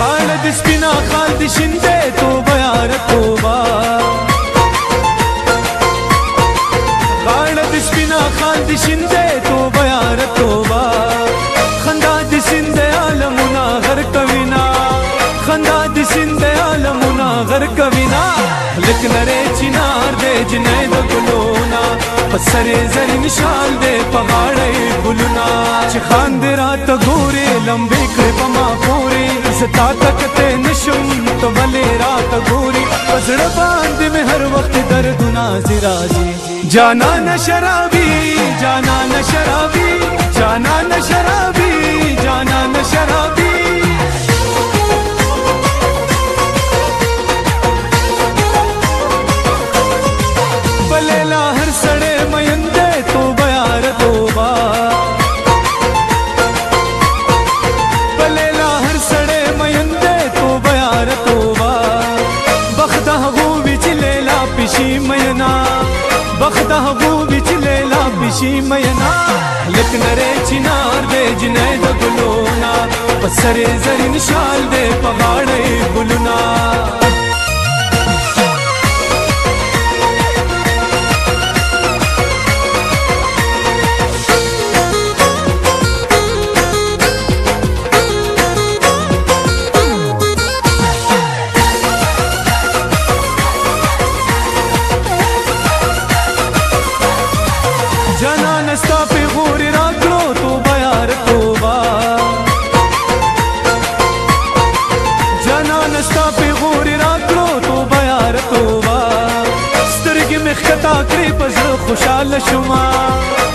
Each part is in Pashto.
غاړه د سپینا خال د شینده توبه یاره توبه غاړه د سپینا خال د شینده توبه یاره توبه خندا د سینده عالمونه غر کوینا خندا د سینده عالمونه غر کوینا لک نری چنار دې جنې د ګلونا پسر زرین شال دې پغاړې ګلونا چې خاند رات ګوري لمبې کړې پما پوري ستا تکته نشم تو بلې رات ګوري پزړه باندې مې هر وخت دردونه زراجي جانا نه شرابي جانا نه شرابي جانا نه شرابي جانا نه شرابي بخت هغو بچ لیلا پشی مینا لک نری چنار دې جنې د ګلونا پسر زرین شال دې پغاړې ګلونا خوشحال شما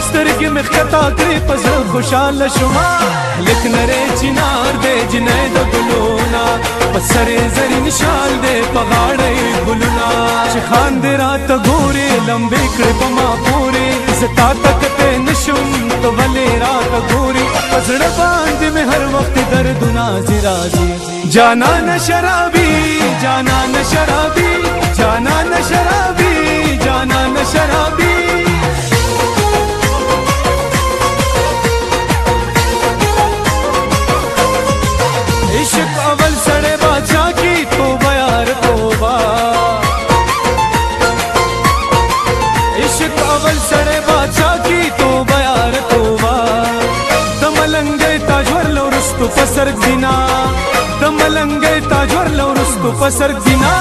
سترګې مې ښکتا کړې په زړه خوشحال شما لک نری چنار دې جنې د ګلونا په سر زرین شال دې په غاړې ګلونا چې خاند رات ګوري لمبې کړې په ما پورې زتا تکته نشم تو بلې رات ګوري په زړه باندې مې هر وخت دردونه راځي جانا نه شرابي جانا نه شرابي جانا نه شرابي جانا نه شرابي عشق اول سڑے بادشاہ کی توبہ یار توبہ عشق اول سڑے بادشاہ کی توبہ یار توبہ دملنگے تاجور لو رستو فسر دینا دملنگے تاجور لو رستو فسر دینا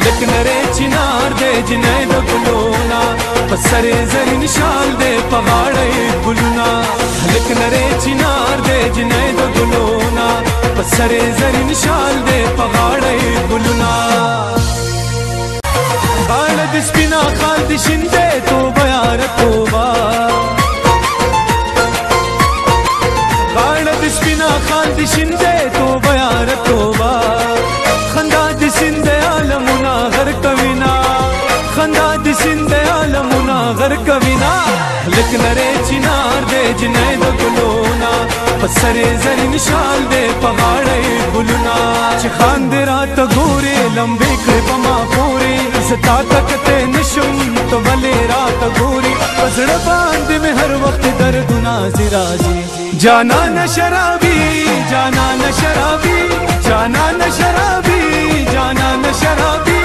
لک نری چنار دے جنې د ګلونا پسر زرین شال دے پغاړې ګلونا لک نری چنار دے جنې د ګلونا پسر زرین شال دے پغاړې ګلونا غاړه د سپینا خال د شینده توبه یاره توبه غاړه د سپینا خال د شینده توبه یاره توبه خندا د سینده عالمونه غر کوینا خندا د سینده عالمونه غر کوینا لک نری چنار دې جنې د ګلونا پسر زرین شال دې پغاړې ګلونا چې خاند رات ګوري لمبې کړې پما پوري ستا تکته نشم تو بلې رات ګوري پزړه باندې مې هر وخت دردونه راځي جانا نه شرابي جانا نه شرابي جانا نه شرابي جانا نه شرابي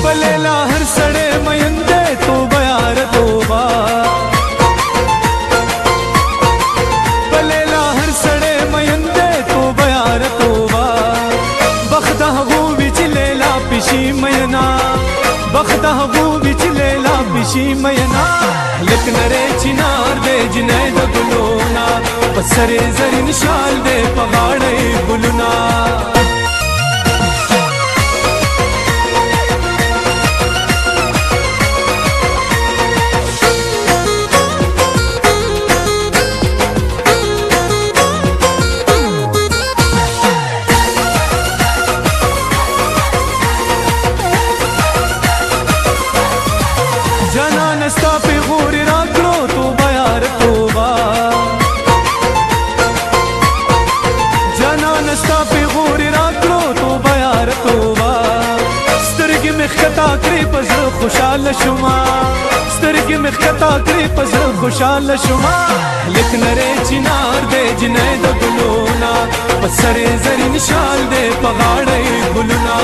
بلیلا هر سړی مینده توبه یار توبه بلیلا هر سړی مینده توبه یار توبه بخت هغو وچ لیلا پشی مینا بخت هغو وچ لیلا پشی مینا لک نری چنار دې جنې د ګلونا پسر زرین شال دې پغاړې ګلونا خوشحال شما سترګې مې खता करी पसर खुशाल शुमा लिख नरे चिनार दे जिने द गुलोना पसरे जरी निशाल दे पगाड़े गुलना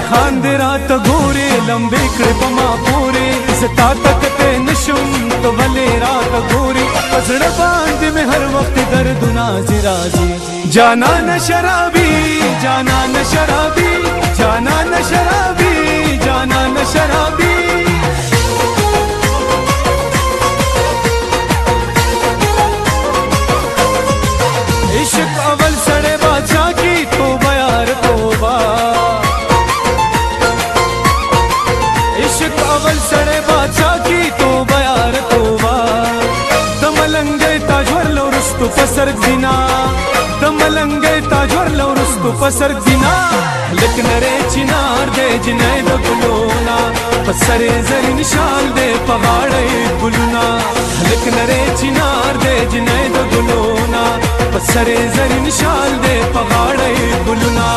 खान दे रात गोरे लंबे कृपमा पूरे सता तकते नशुम तो भले रात गोरी पसड़ बांध में हर वक्त दर्द नाज़िराजी जाना न शराबी जाना न शराबी जाना न शराबी जाना न शराबी इश्क अवल सड़े बादशाह की तौबा यार तौबा इश्क अवल सड़े बादशाह की तौबा यार तौबा दमलंगे ताजवर लो रुस्तु फसर दिना दमलंगे ताजवर लो रुस्तु फसर दिना लिख नरे चिनार दे जिने द गुलोना पसरे जरी निशाल दे पगाड़े गुलना लिख नरे चिनार दे जिने द गुलोना पसरे जरी निशाल दे पगाड़े गुलना।